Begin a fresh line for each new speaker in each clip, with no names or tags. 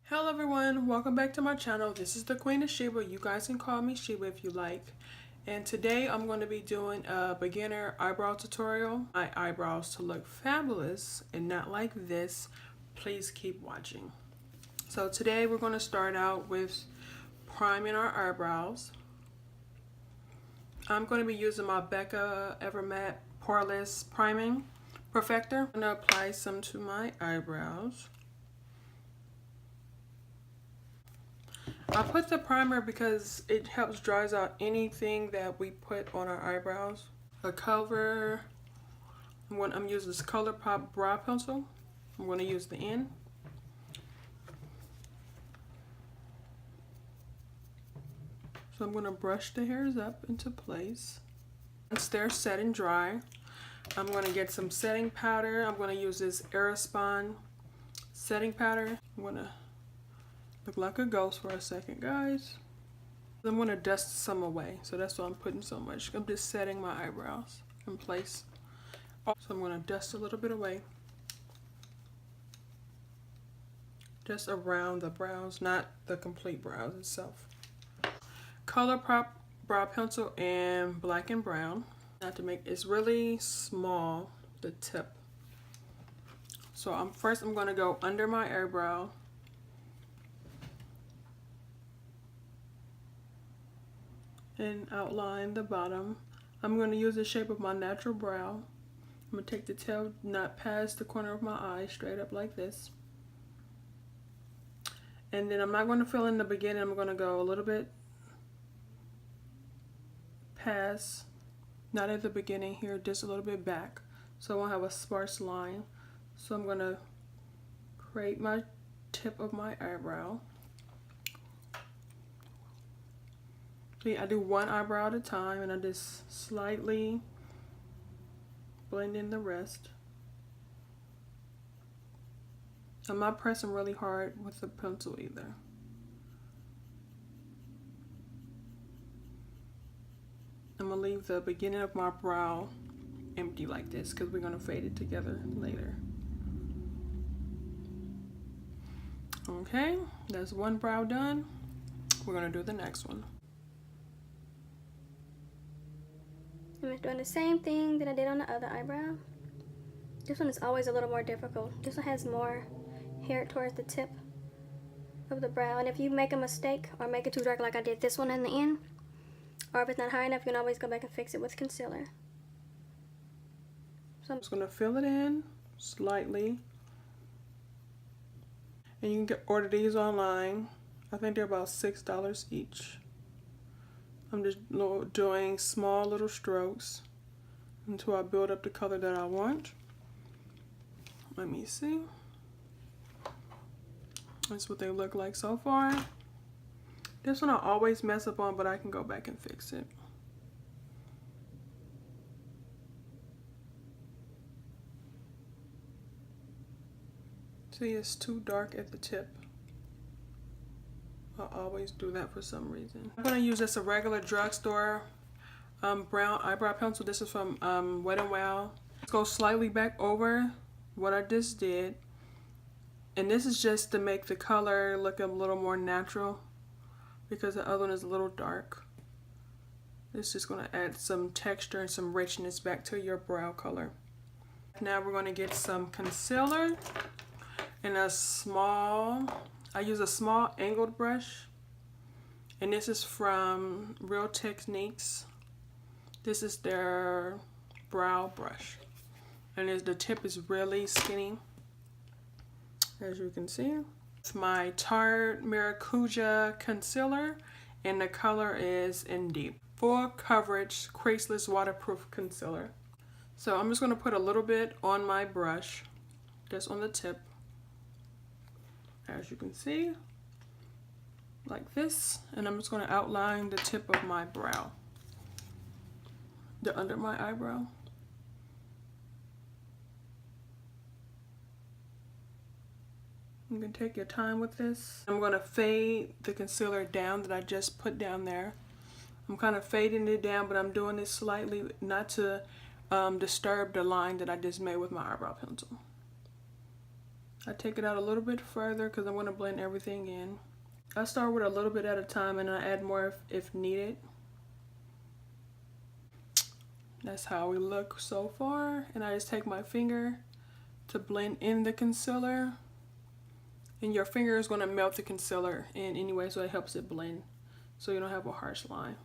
Hello everyone, welcome back to my channel. This is the Queen of Sheba. You guys can call me Sheba if you like. And today I'm going to be doing a beginner eyebrow tutorial. My eyebrows to look fabulous and not like this. Please keep watching. So today we're going to start out with priming our eyebrows. I'm going to be using my BECCA Evermatte Poreless Priming Perfector. I'm going to apply some to my eyebrows. I put the primer because it helps dries out anything that we put on our eyebrows. A cover, I'm using this ColourPop brow pencil. I'm going to use the end. So I'm going to brush the hairs up into place. Once they're set and dry, I'm going to get some setting powder. I'm going to use this Airspun setting powder. I'm going to look like a ghost for a second, guys. I'm going to dust some away, so that's why I'm putting so much. I'm just setting my eyebrows in place. So I'm going to dust a little bit away. Just around the brows, not the complete brows itself. ColourPop brow pencil in black and brown. Not to make it's really small, the tip. So I'm going to go under my eyebrow. And outline the bottom. I'm going to use the shape of my natural brow. I'm going to take the tail not past the corner of my eye, straight up like this. And then I'm not going to fill in the beginning. I'm going to go a little bit past, not at the beginning here, just a little bit back. So I won't have a sparse line. So I'm going to create my tip of my eyebrow. I do one eyebrow at a time, and I just slightly blend in the rest. I'm not pressing really hard with the pencil either. I'm going to leave the beginning of my brow empty like this because we're going to fade it together later. Okay, that's one brow done. We're going to do the next one.
I'm just doing the same thing that I did on the other eyebrow. This one is always a little more difficult. This one has more hair towards the tip of the brow. And if you make a mistake or make it too dark like I did this one in the end, or if it's not high enough, you can always go back and fix it with concealer. So
I'm just going to fill it in slightly. And you can order these online. I think they're about $6 each. I'm just doing small little strokes until I build up the color that I want. Let me see. That's what they look like so far. This one I always mess up on, but I can go back and fix it. See, it's too dark at the tip. I always do that for some reason. I'm going to use this a regular drugstore brown eyebrow pencil. This is from Wet n Wild. Let's go slightly back over what I just did. And this is just to make the color look a little more natural because the other one is a little dark. It's just going to add some texture and some richness back to your brow color. Now we're going to get some concealer in a small... I use a small angled brush, and this is from Real Techniques. This is their brow brush, and the tip is really skinny, as you can see. It's my Tarte Maracuja concealer, and the color is in Deep. Full coverage, Creaseless waterproof concealer. So I'm just going to put a little bit on my brush, just on the tip. As you can see, like this, and I'm just going to outline the tip of my brow, the under my eyebrow. You can take your time with this. I'm going to fade the concealer down that I just put down there. I'm kind of fading it down, but I'm doing this slightly not to disturb the line that I just made with my eyebrow pencil. I take it out a little bit further because I want to blend everything in. I start with a little bit at a time and I add more if needed. That's how we look so far. And I just take my finger to blend in the concealer. And your finger is going to melt the concealer in anyway, so it helps it blend. So you don't have a harsh line.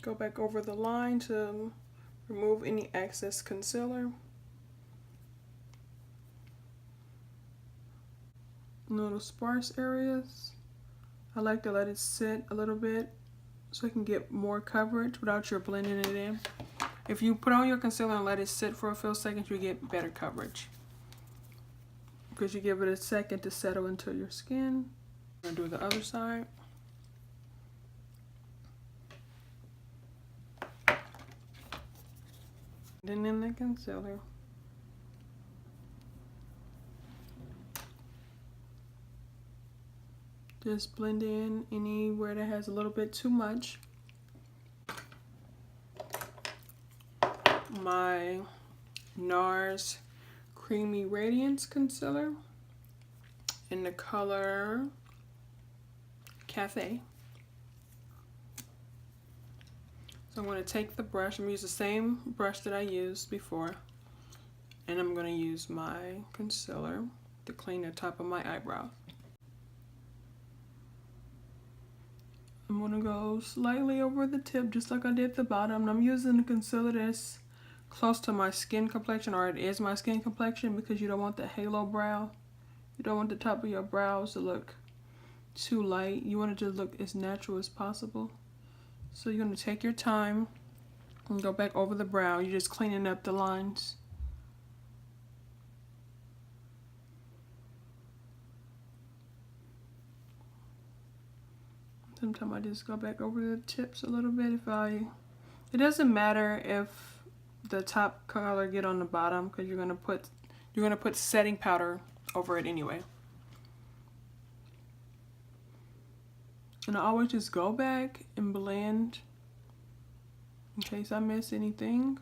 Go back over the line to remove any excess concealer. Little sparse areas. I like to let it sit a little bit so I can get more coverage without your blending it in. If you put on your concealer and let it sit for a few seconds, you get better coverage. Because you give it a second to settle into your skin. I'm gonna do the other side. Then in the concealer. Just blend in anywhere that has a little bit too much. My Nars Creamy Radiance Concealer in the color Cafe. So I'm going to take the brush, I'm going to use the same brush that I used before, and I'm going to use my concealer to clean the top of my eyebrow. I'm going to go slightly over the tip just like I did the bottom, and I'm using the concealer that's close to my skin complexion, or it is my skin complexion, because you don't want the halo brow. You don't want the top of your brows to look too light. You want it to look as natural as possible. So you're going to take your time and go back over the brow. You're just cleaning up the lines. Sometimes I just go back over the tips a little bit. It doesn't matter if the top color get on the bottom, because you're gonna put setting powder over it anyway. And I always just go back and blend in case I miss anything.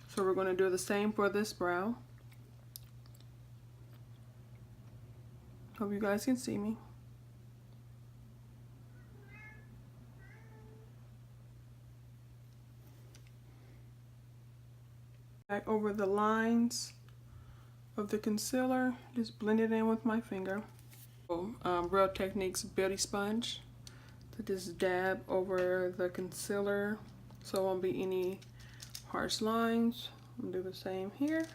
So we're going to do the same for this brow. Hope you guys can see me. Back over the lines of the concealer, just blend it in with my finger. Real Techniques Beauty Sponge to just dab over the concealer so it won't be any harsh lines. I'm gonna do the same here.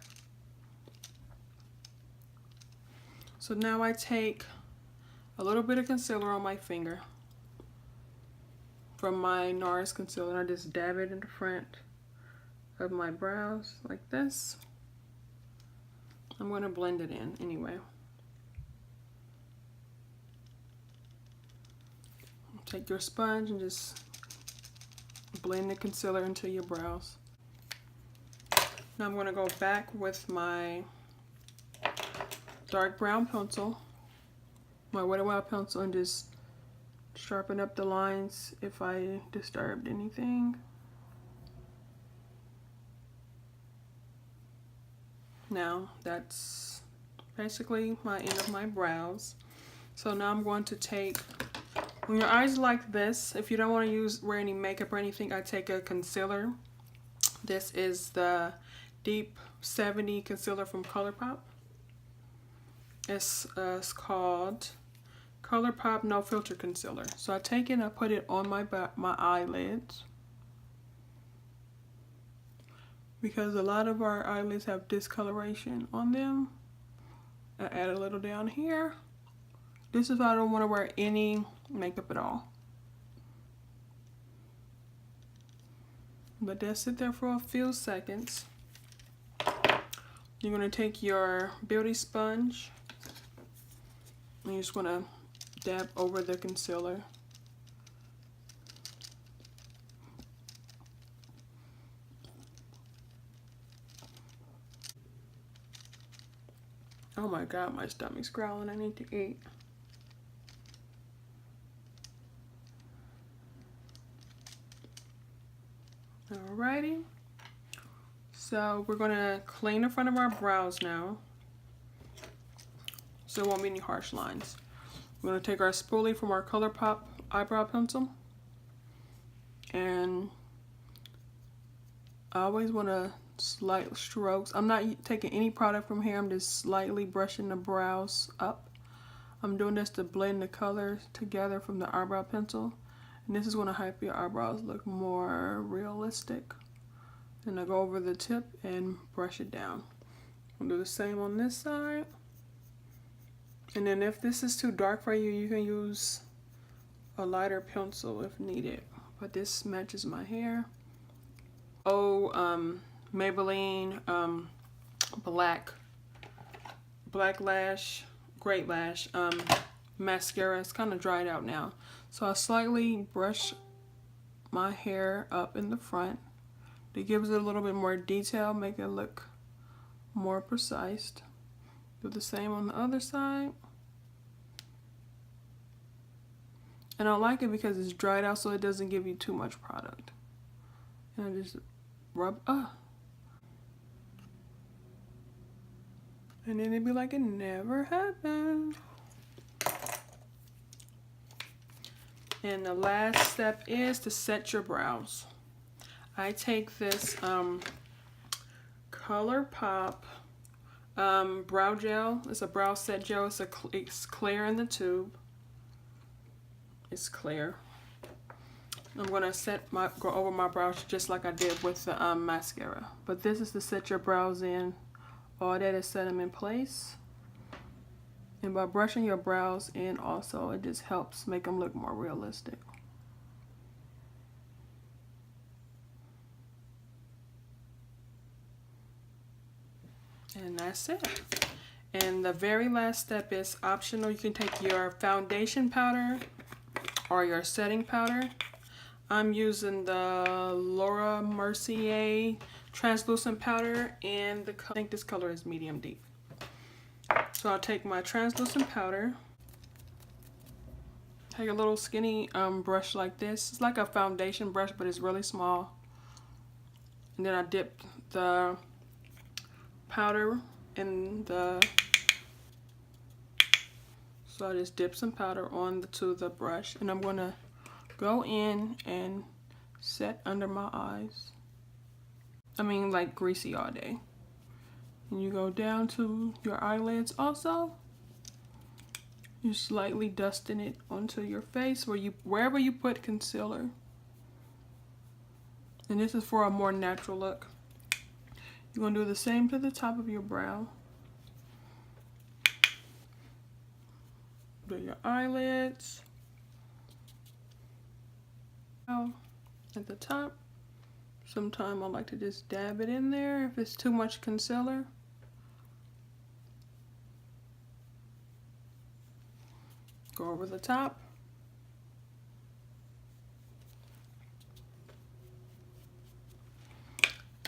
So now I take a little bit of concealer on my finger from my Nars concealer, and I just dab it in the front of my brows like this. I'm going to blend it in anyway. Take your sponge and just blend the concealer into your brows. Now I'm going to go back with my dark brown pencil, my Wet n Wild pencil, and just sharpen up the lines if I disturbed anything. Now that's basically my end of my brows. So now I'm going to take, when your eyes are like this, if you don't want to wear any makeup or anything, I take a concealer. This is the Deep 70 concealer from ColourPop. It's called ColourPop No Filter Concealer. So I take it and I put it on my eyelids, because a lot of our eyelids have discoloration on them. I add a little down here. This is why I don't want to wear any makeup at all. Let that sit there for a few seconds. You're going to take your beauty sponge and you're just going to dab over the concealer. Oh my god, my stomach's growling. I need to eat. Alrighty. So we're gonna clean the front of our brows now, so there won't be any harsh lines. We're gonna take our spoolie from our ColourPop eyebrow pencil, and I always want to slight strokes. I'm not taking any product from here. I'm just slightly brushing the brows up. I'm doing this to blend the colors together from the eyebrow pencil, and this is going to help your eyebrows look more realistic. And I go over the tip and brush it down. I'll do the same on this side. And then if this is too dark for you, you can use a lighter pencil if needed. But this matches my hair. Oh, Maybelline black lash, great lash mascara. It's kind of dried out now, so I slightly brush my hair up in the front. It gives it a little bit more detail, make it look more precise. Do the same on the other side. And I like it because it's dried out, so it doesn't give you too much product. And I just rub up. And then it'd be like it never happened. And the last step is to set your brows. I take this ColourPop brow gel. It's a brow set gel. It's clear in the tube. It's clear. I'm gonna go over my brows just like I did with the mascara. But this is to set your brows in. All that is set them in place. And by brushing your brows in also, it just helps make them look more realistic. And that's it. And the very last step is optional. You can take your foundation powder or your setting powder. I'm using the Laura Mercier translucent powder, and I think this color is medium deep. So I'll take my translucent powder, take a little skinny brush like this. It's like a foundation brush, but it's really small. And then I dip the powder in the, so I just dip some powder to the brush, and I'm gonna go in and set under my eyes. I mean, like greasy all day. And you go down to your eyelids also. You're slightly dusting it onto your face wherever you put concealer. And this is for a more natural look. You're gonna do the same to the top of your brow. Do your eyelids. At the top. Sometimes I like to just dab it in there if it's too much concealer. Go over the top.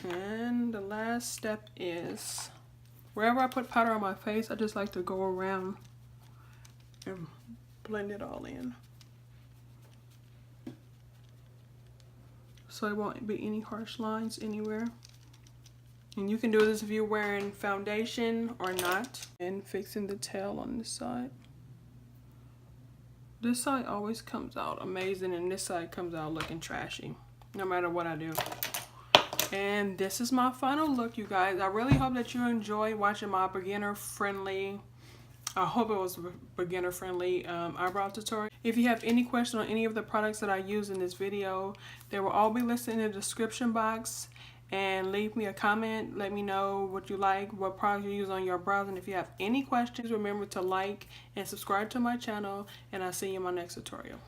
And the last step is, wherever I put powder on my face, I just like to go around and blend it all in. So there won't be any harsh lines anywhere. And you can do this if you're wearing foundation or not. And fixing the tail on this side. This side always comes out amazing, and this side comes out looking trashy, no matter what I do. And this is my final look, you guys. I really hope that you enjoyed watching my beginner-friendly, I hope it was beginner-friendly eyebrow tutorial. If you have any question on any of the products that I use in this video, they will all be listed in the description box. And leave me a comment. Let me know what you like, what products you use on your brows. And if you have any questions, remember to like and subscribe to my channel. And I'll see you in my next tutorial.